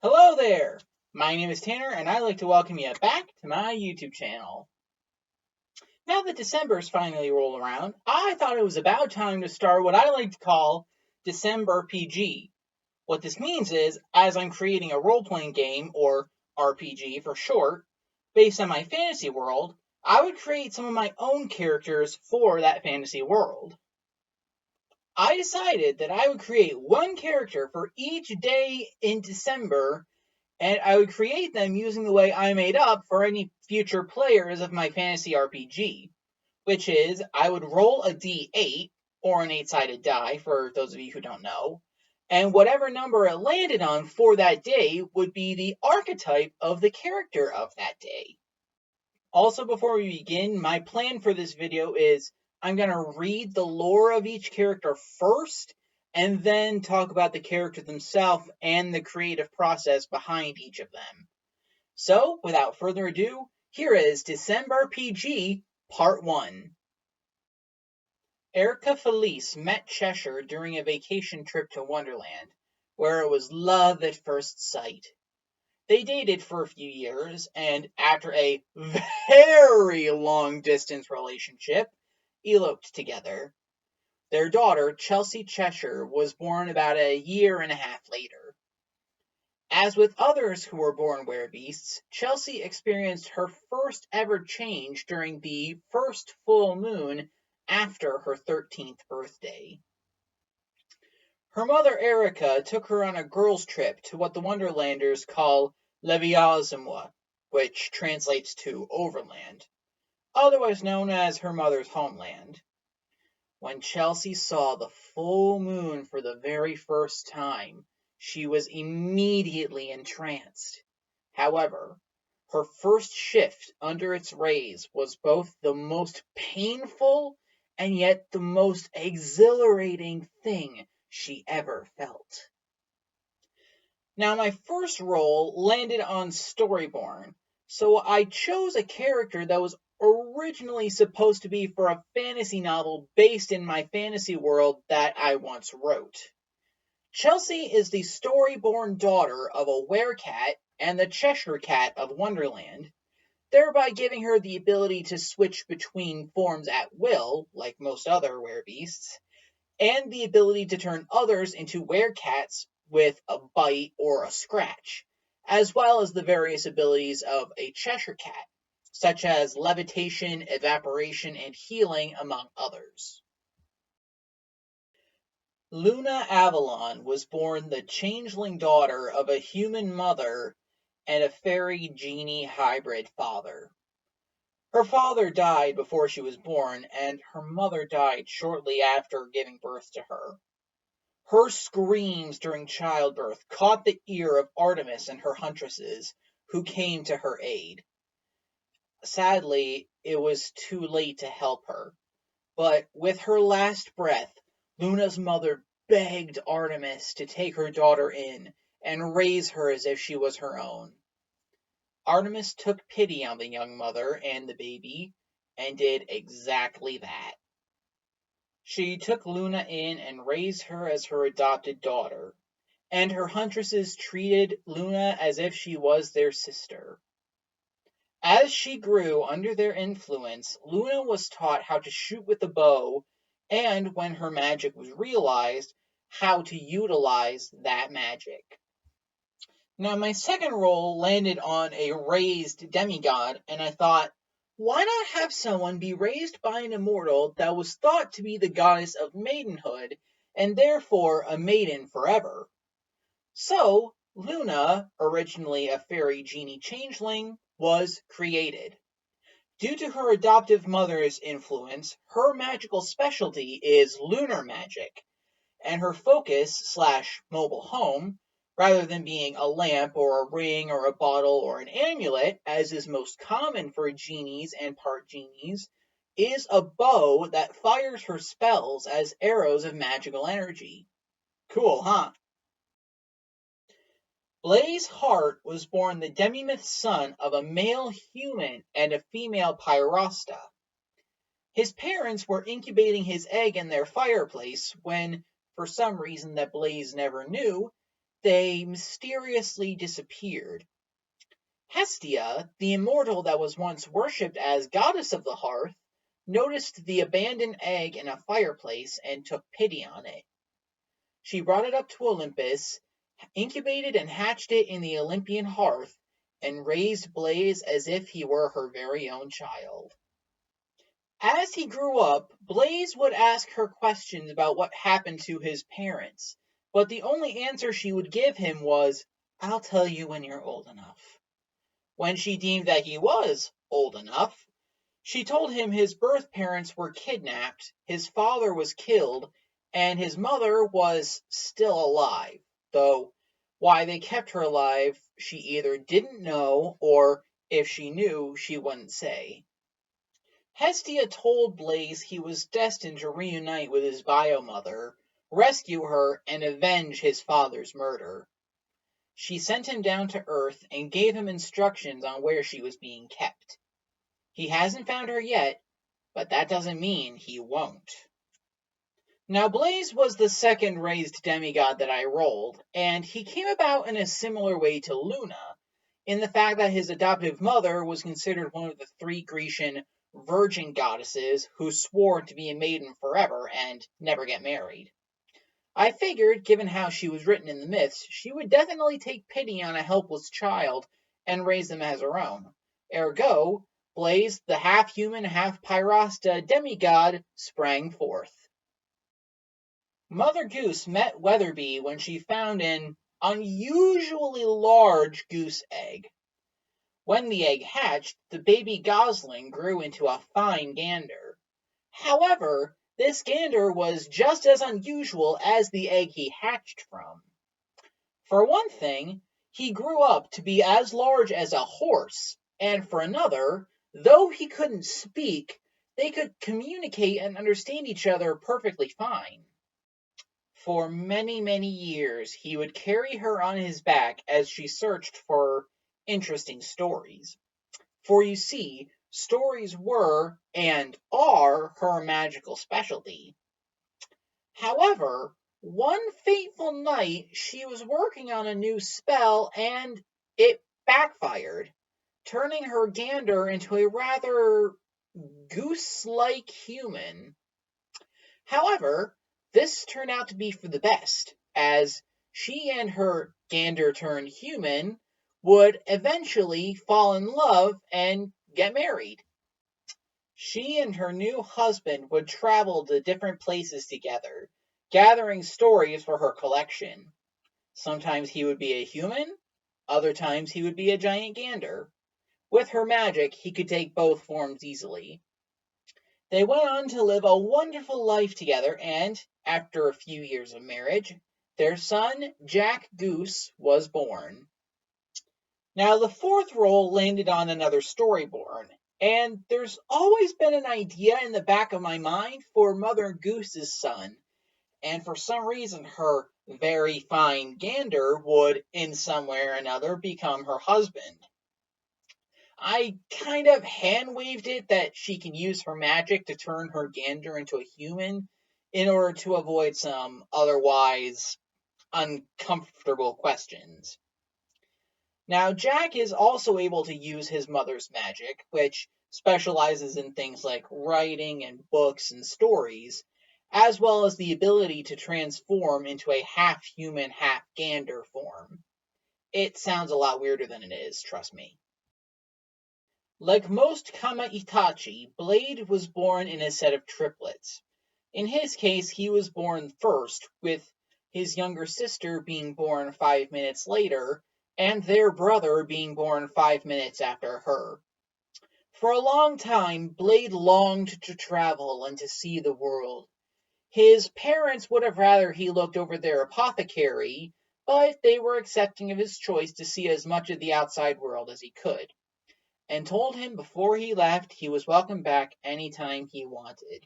Hello there! My name is Tanner, and I'd like to welcome you back to my YouTube channel. Now that December's finally rolled around, I thought it was about time to start what I like to call DecembeRPG. What this means is, as I'm creating a role-playing game, or RPG for short, based on my fantasy world, I would create some of my own characters for that fantasy world. I decided that I would create one character for each day in December, and I would create them using the way I made up for any future players of my fantasy RPG, which is I would roll a d8, or an 8-sided die for those of you who don't know, and whatever number it landed on for that day would be the archetype of the character of that day. Also, before we begin, my plan for this video is I'm going to read the lore of each character first, and then talk about the character themselves and the creative process behind each of them. So, without further ado, here is DecembeRPG Part 1. Erica Felice met Cheshire during a vacation trip to Wonderland, where it was love at first sight. They dated for a few years, and after a very long-distance relationship, eloped together. Their daughter, Chelsea Cheshire, was born about a year and a half later. As with others who were born werebeasts, Chelsea experienced her first ever change during the first full moon after her 13th birthday. Her mother, Erica, took her on a girls' trip to what the Wonderlanders call Leviazimwa, which translates to Overland, otherwise known as her mother's homeland. When Chelsea saw the full moon for the very first time, she was immediately entranced. However, her first shift under its rays was both the most painful and yet the most exhilarating thing she ever felt. Now, my first roll landed on Storyborn, so I chose a character that was originally supposed to be for a fantasy novel based in my fantasy world that I once wrote. Chelsea is the Storyborn daughter of a werecat and the Cheshire Cat of Wonderland, thereby giving her the ability to switch between forms at will, like most other werebeasts, and the ability to turn others into werecats with a bite or a scratch, as well as the various abilities of a Cheshire Cat, such as levitation, evaporation, and healing, among others. Luna Avalon was born the changeling daughter of a human mother and a fairy genie hybrid father. Her father died before she was born, and her mother died shortly after giving birth to her. Her screams during childbirth caught the ear of Artemis and her huntresses, who came to her aid. Sadly, it was too late to help her, but with her last breath, Luna's mother begged Artemis to take her daughter in and raise her as if she was her own. Artemis took pity on the young mother and the baby, and did exactly that. She took Luna in and raised her as her adopted daughter, and her huntresses treated Luna as if she was their sister. As she grew under their influence, Luna was taught how to shoot with a bow, and when her magic was realized, how to utilize that magic. Now, my second roll landed on a raised demigod, and I thought, why not have someone be raised by an immortal that was thought to be the goddess of maidenhood, and therefore a maiden forever? So, Luna, originally a fairy genie changeling, was created. Due to her adoptive mother's influence, her magical specialty is lunar magic, and her focus/mobile home, rather than being a lamp or a ring or a bottle or an amulet, as is most common for genies and part genies, is a bow that fires her spells as arrows of magical energy. Cool, huh? Blaze Hart was born the demimyth son of a male human and a female pyrosta. His parents were incubating his egg in their fireplace when, for some reason that Blaze never knew, they mysteriously disappeared. Hestia, the immortal that was once worshipped as goddess of the hearth, noticed the abandoned egg in a fireplace and took pity on it. She brought it up to Olympus, incubated and hatched it in the Olympian hearth, and raised Blaze as if he were her very own child. As he grew up, Blaze would ask her questions about what happened to his parents, but the only answer she would give him was, "I'll tell you when you're old enough." When she deemed that he was old enough, she told him his birth parents were kidnapped, his father was killed, and his mother was still alive, though why they kept her alive she either didn't know, or if she knew, she wouldn't say. Hestia told Blaze he was destined to reunite with his bio mother, rescue her, and avenge his father's murder. She sent him down to Earth and gave him instructions on where she was being kept. He hasn't found her yet, but that doesn't mean he won't. Now, Blaze was the second raised demigod that I rolled, and he came about in a similar way to Luna, in the fact that his adoptive mother was considered one of the three Grecian virgin goddesses who swore to be a maiden forever and never get married. I figured, given how she was written in the myths, she would definitely take pity on a helpless child and raise them as her own. Ergo, Blaze, the half-human, half-pyrosta demigod, sprang forth. Mother Goose met Weatherby when she found an unusually large goose egg. When the egg hatched, the baby gosling grew into a fine gander. However, this gander was just as unusual as the egg he hatched from. For one thing, he grew up to be as large as a horse, and for another, though he couldn't speak, they could communicate and understand each other perfectly fine. For many, many years, he would carry her on his back as she searched for interesting stories. For you see, stories were and are her magical specialty. However, one fateful night she was working on a new spell and it backfired, turning her gander into a rather goose-like human. However, this turned out to be for the best, as she and her gander-turned-human would eventually fall in love and get married. She and her new husband would travel to different places together, gathering stories for her collection. Sometimes he would be a human, other times he would be a giant gander. With her magic, he could take both forms easily. They went on to live a wonderful life together, and, after a few years of marriage, their son, Jack Goose, was born. Now, the fourth roll landed on another storyborn, and there's always been an idea in the back of my mind for Mother Goose's son, and for some reason her very fine gander would, in some way or another, become her husband. I kind of hand-waved it that she can use her magic to turn her gander into a human in order to avoid some otherwise uncomfortable questions. Now, Jack is also able to use his mother's magic, which specializes in things like writing and books and stories, as well as the ability to transform into a half-human, half-gander form. It sounds a lot weirder than it is, trust me. Like most Kama Itachi, Blade was born in a set of triplets. In his case, he was born first, with his younger sister being born 5 minutes later, and their brother being born 5 minutes after her. For a long time, Blade longed to travel and to see the world. His parents would have rather he looked over their apothecary, but they were accepting of his choice to see as much of the outside world as he could, and told him before he left he was welcome back anytime he wanted.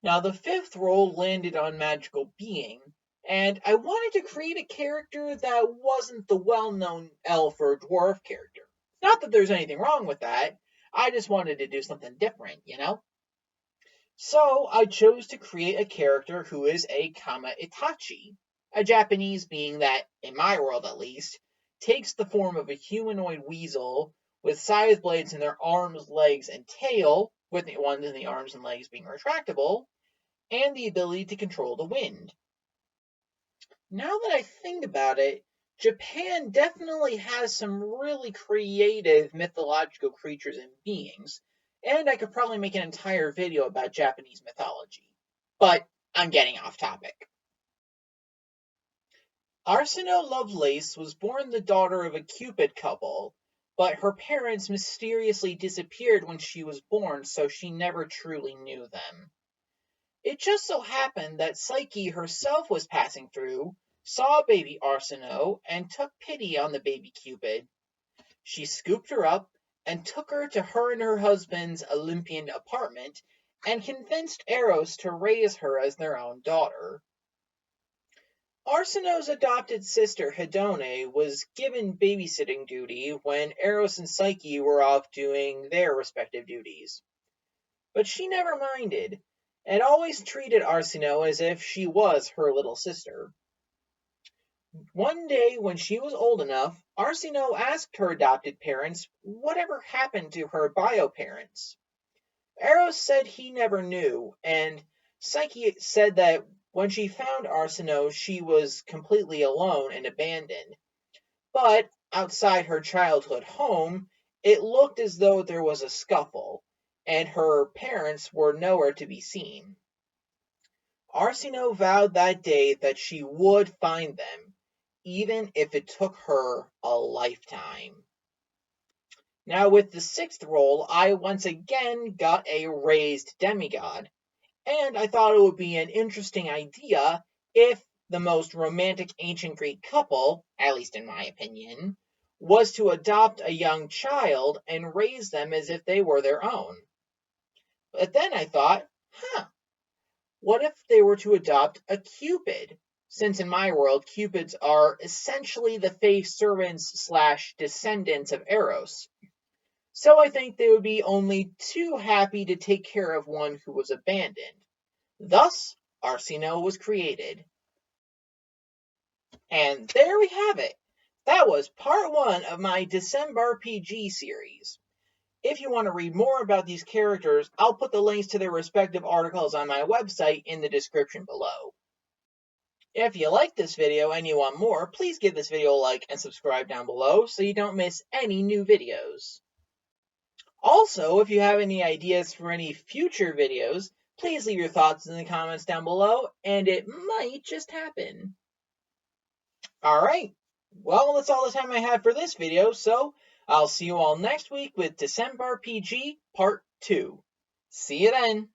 Now, the fifth roll landed on magical being, and I wanted to create a character that wasn't the well-known elf or dwarf character. Not that there's anything wrong with that, I just wanted to do something different, you know? So I chose to create a character who is a Kama Itachi. a Japanese being that, in my world at least, takes the form of a humanoid weasel with scythe blades in their arms, legs, and tail, with the ones in the arms and legs being retractable, and the ability to control the wind. Now that I think about it, Japan definitely has some really creative mythological creatures and beings, and I could probably make an entire video about Japanese mythology. But I'm getting off topic. Arsinoe Lovelace was born the daughter of a Cupid couple, but her parents mysteriously disappeared when she was born, so she never truly knew them. It just so happened that Psyche herself was passing through, saw baby Arsinoe, and took pity on the baby Cupid. She scooped her up and took her to her and her husband's Olympian apartment and convinced Eros to raise her as their own daughter. Arsinoe's adopted sister Hedone was given babysitting duty when Eros and Psyche were off doing their respective duties. But she never minded, and always treated Arsinoe as if she was her little sister. One day, when she was old enough, Arsinoe asked her adopted parents whatever happened to her bio parents. Eros said he never knew, and Psyche said that when she found Arsinoe, she was completely alone and abandoned. But outside her childhood home, it looked as though there was a scuffle, and her parents were nowhere to be seen. Arsinoe vowed that day that she would find them, even if it took her a lifetime. Now, with the sixth roll, I once again got a raised demigod, and I thought it would be an interesting idea if the most romantic ancient Greek couple, at least in my opinion, was to adopt a young child and raise them as if they were their own. But then I thought, what if they were to adopt a Cupid? Since in my world, Cupids are essentially the fae servants / descendants of Eros. So I think they would be only too happy to take care of one who was abandoned. Thus, Arsinoe was created. And there we have it. That was part 1 of my DecembeRPG series. If you want to read more about these characters, I'll put the links to their respective articles on my website in the description below. If you like this video and you want more, please give this video a like and subscribe down below so you don't miss any new videos. Also, if you have any ideas for any future videos, please leave your thoughts in the comments down below, and it might just happen. Alright, well, that's all the time I have for this video, so I'll see you all next week with DecembeRPG Part 2. See you then!